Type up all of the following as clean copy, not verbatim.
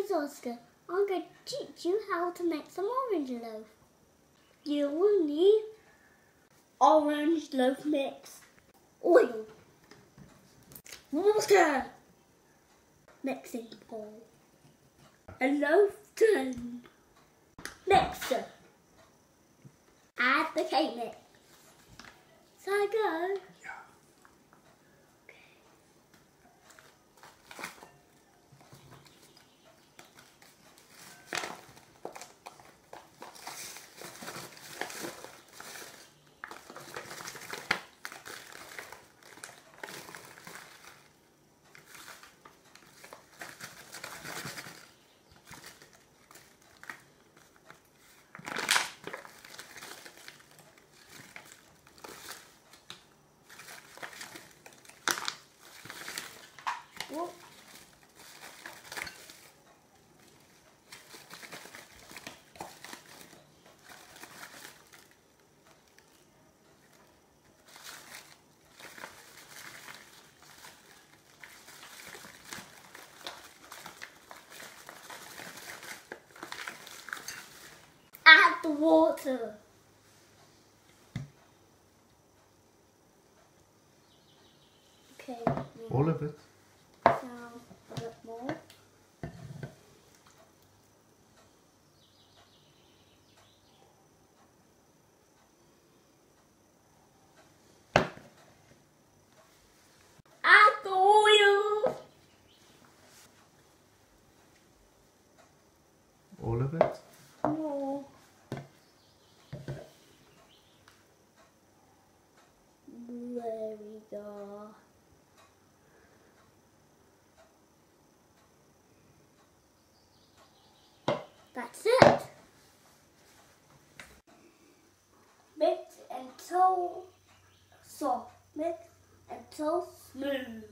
is Oscar. I'm going to teach you how to make some orange loaf. You will need orange loaf mix, oil, water, mixing bowl, a loaf tin, mixer. Add the cake mix. So I go. Whoop. Add the water. Okay. All of it. Now a bit more. Add the oil. All of it. More. There we go. That's it. Mix until soft. Mix until smooth.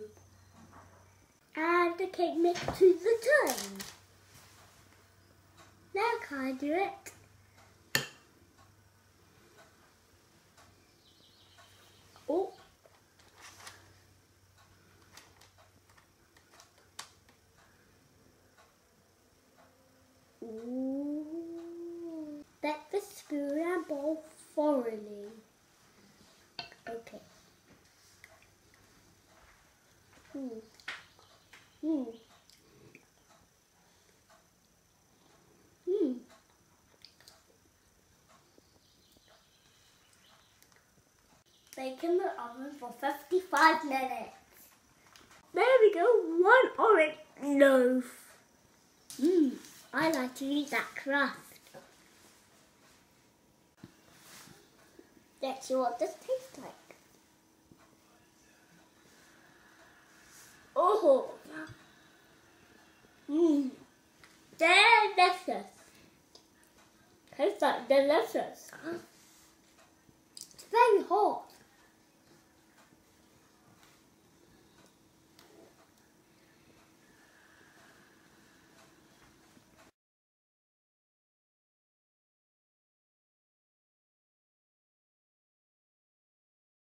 Add the cake mix to the tin. Now can I do it? Oh. Ooh. Let the spoon and bowl thoroughly. Okay. Bake in the oven for 55 minutes. There we go, one orange loaf. I like to eat that crust. Let's see what this tastes like. Oh, delicious. Tastes like delicious. It's very hot.